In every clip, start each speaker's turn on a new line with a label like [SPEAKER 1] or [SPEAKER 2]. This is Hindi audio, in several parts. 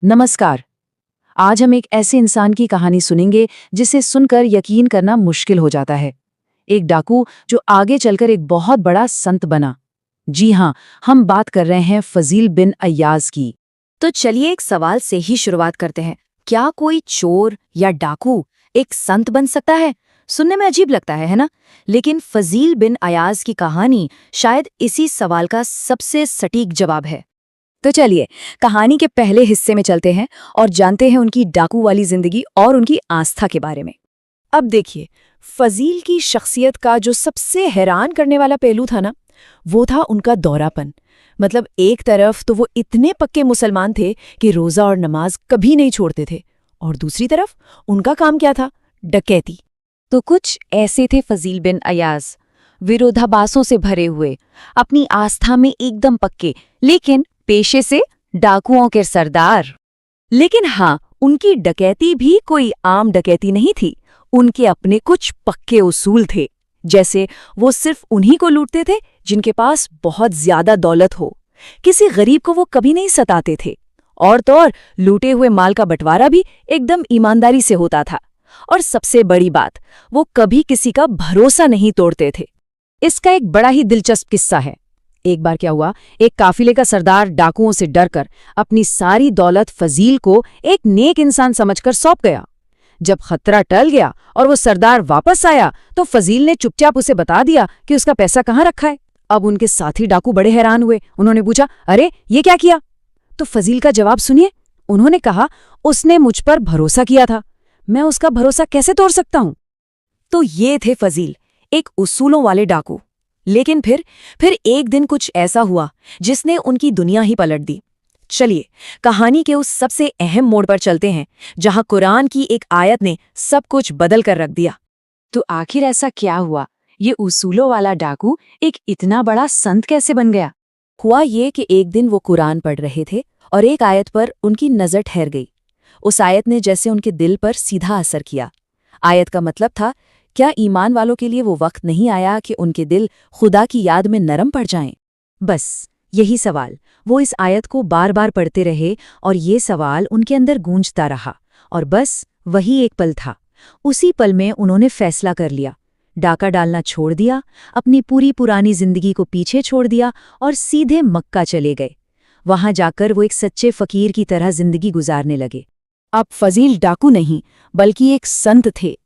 [SPEAKER 1] नमस्कार। आज हम एक ऐसे इंसान की कहानी सुनेंगे जिसे सुनकर यकीन करना मुश्किल हो जाता है। एक डाकू जो आगे चलकर एक बहुत बड़ा संत बना। जी हाँ, हम बात कर रहे हैं फजील बिन अय्याज की।
[SPEAKER 2] तो चलिए एक सवाल से ही शुरुआत करते हैं। क्या कोई चोर या डाकू एक संत बन सकता है? सुनने में अजीब लगता है ना? लेकिन फजील बिन अयाज की कहानी शायद इसी सवाल का सबसे सटीक जवाब है। तो चलिए कहानी के पहले हिस्से में चलते हैं और जानते हैं उनकी डाकू वाली जिंदगी और उनकी आस्था के बारे में। अब देखिए, फजील की शख्सियत का जो सबसे हैरान करने वाला पहलू था ना, वो था उनका दोहरापन। मतलब एक तरफ तो वो इतने पक्के मुसलमान थे कि रोज़ा और नमाज कभी नहीं छोड़ते थे, और दूसरी तरफ उनका काम क्या था? डकैती। तो कुछ ऐसे थे फजील बिन अयाज, विरोधाभासों से भरे हुए, अपनी आस्था में एकदम पक्के, लेकिन पेशे से डाकुओं के सरदार। लेकिन हाँ, उनकी डकैती भी कोई आम डकैती नहीं थी। उनके अपने कुछ पक्के उसूल थे। जैसे वो सिर्फ उन्हीं को लूटते थे जिनके पास बहुत ज्यादा दौलत हो। किसी गरीब को वो कभी नहीं सताते थे। और तो और लूटे हुए माल का बंटवारा भी एकदम ईमानदारी से होता था। और सबसे बड़ी बात, वो कभी किसी का भरोसा नहीं तोड़ते थे। इसका एक बड़ा ही दिलचस्प किस्सा है। एक बार क्या हुआ, एक काफिले का सरदार डाकुओं से डरकर अपनी सारी दौलत फजील को एक नेक इंसान समझकर सौंप गया। जब खतरा टल गया और वो सरदार वापस आया तो फजील ने चुपचाप उसे बता दिया कि उसका पैसा कहाँ रखा है। अब उनके साथी डाकू बड़े हैरान हुए। उन्होंने पूछा, अरे ये क्या किया? तो फजील का जवाब सुनिए। उन्होंने कहा, उसने मुझ पर भरोसा किया था, मैं उसका भरोसा कैसे तोड़ सकता हूं? तो ये थे फजील, एक उसूलों वाले डाकू। लेकिन फिर एक दिन कुछ ऐसा हुआ जिसने उनकी दुनिया ही पलट दी। चलिए कहानी के उस सबसे अहम मोड़ पर चलते हैं जहां कुरान की एक आयत ने सब कुछ बदल कर रख दिया।
[SPEAKER 1] तो आखिर ऐसा क्या हुआ? ये उसूलों वाला डाकू एक इतना बड़ा संत कैसे बन गया?
[SPEAKER 2] हुआ ये कि एक दिन वो कुरान पढ़ रहे थे और एक आयत पर उनकी नजर ठहर गई। उस आयत ने जैसे उनके दिल पर सीधा असर किया। आयत का मतलब था, क्या ईमान वालों के लिए वो वक्त नहीं आया कि उनके दिल खुदा की याद में नरम पड़ जाएं? बस यही सवाल, वो इस आयत को बार बार पढ़ते रहे और ये सवाल उनके अंदर गूंजता रहा। और बस वही एक पल था। उसी पल में उन्होंने फैसला कर लिया। डाका डालना छोड़ दिया, अपनी पूरी पुरानी जिंदगी को पीछे छोड़ दिया और सीधे मक्का चले गए। वहां जाकर वो एक सच्चे फकीर की तरह जिंदगी गुजारने लगे। अब फजील डाकू नहीं बल्कि एक संत थे,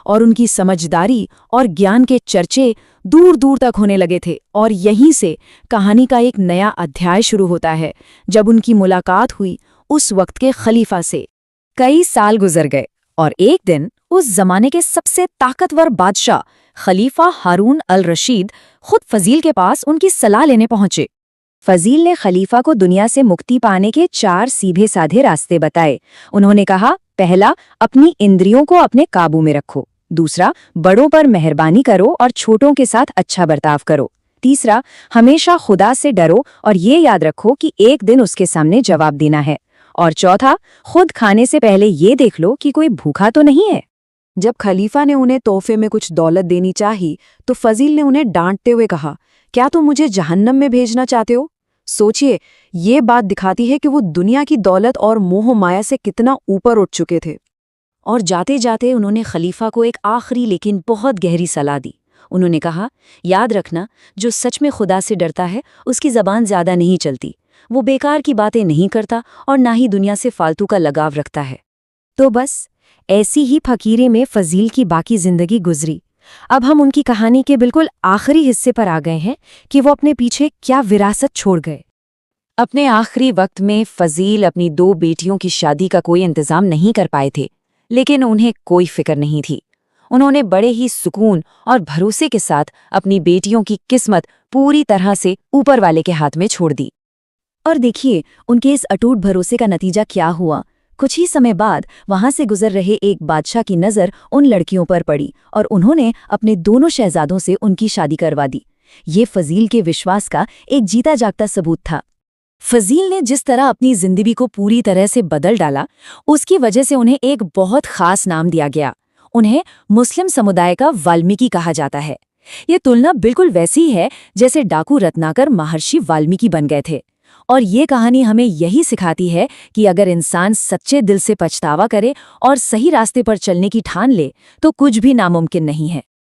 [SPEAKER 2] और उनकी समझदारी और ज्ञान के चर्चे दूर दूर तक होने लगे थे। और यहीं से कहानी का एक नया अध्याय शुरू होता है, जब उनकी मुलाकात हुई उस वक्त के खलीफा से। कई साल गुजर गए और एक दिन उस जमाने के सबसे ताकतवर बादशाह खलीफा हारून अल रशीद खुद फजील के पास उनकी सलाह लेने पहुंचे। फजील ने खलीफा को दुनिया से मुक्ति पाने के 4 सीधे साधे रास्ते बताए। उन्होंने कहा, पहला, अपनी इंद्रियों को अपने काबू में रखो। दूसरा, बड़ों पर मेहरबानी करो और छोटों के साथ अच्छा बर्ताव करो। तीसरा, हमेशा खुदा से डरो और ये याद रखो कि एक दिन उसके सामने जवाब देना है। और चौथा, खुद खाने से पहले ये देख लो कि कोई भूखा तो नहीं है। जब खलीफा ने उन्हें तोहफे में कुछ दौलत देनी चाही तो फजील ने उन्हें डांटते हुए कहा, क्या तुम मुझे जहन्नम में भेजना चाहते हो? सोचिए, ये बात दिखाती है कि वो दुनिया की दौलत और मोह माया से कितना ऊपर उठ चुके थे। और जाते जाते उन्होंने खलीफा को एक आखिरी लेकिन बहुत गहरी सलाह दी। उन्होंने कहा, याद रखना, जो सच में खुदा से डरता है उसकी ज़बान ज़्यादा नहीं चलती। वो बेकार की बातें नहीं करता और ना ही दुनिया से फालतू का लगाव रखता है। तो बस ऐसी ही फकीरे में फजील की बाकी जिंदगी गुजरी। अब हम उनकी कहानी के बिल्कुल आखिरी हिस्से पर आ गए हैं कि वो अपने पीछे क्या विरासत छोड़ गए। अपने आखिरी वक्त में फजील अपनी 2 बेटियों की शादी का कोई इंतजाम नहीं कर पाए थे, लेकिन उन्हें कोई फिक्र नहीं थी। उन्होंने बड़े ही सुकून और भरोसे के साथ अपनी बेटियों की किस्मत पूरी तरह से ऊपर वाले के हाथ में छोड़ दी। और देखिए, उनके इस अटूट भरोसे का नतीजा क्या हुआ। कुछ ही समय बाद वहां से गुजर रहे एक बादशाह की नज़र उन लड़कियों पर पड़ी और उन्होंने अपने दोनों शहजादों से उनकी शादी करवा दी। ये फजील के विश्वास का एक जीता जागता सबूत था। फजील ने जिस तरह अपनी जिंदगी को पूरी तरह से बदल डाला, उसकी वजह से उन्हें एक बहुत खास नाम दिया गया। उन्हें मुस्लिम समुदाय का वाल्मीकि कहा जाता है। ये तुलना बिल्कुल वैसी है जैसे डाकू रत्नाकर महर्षि वाल्मीकि बन गए थे। और ये कहानी हमें यही सिखाती है कि अगर इंसान सच्चे दिल से पछतावा करे और सही रास्ते पर चलने की ठान ले तो कुछ भी नामुमकिन नहीं है।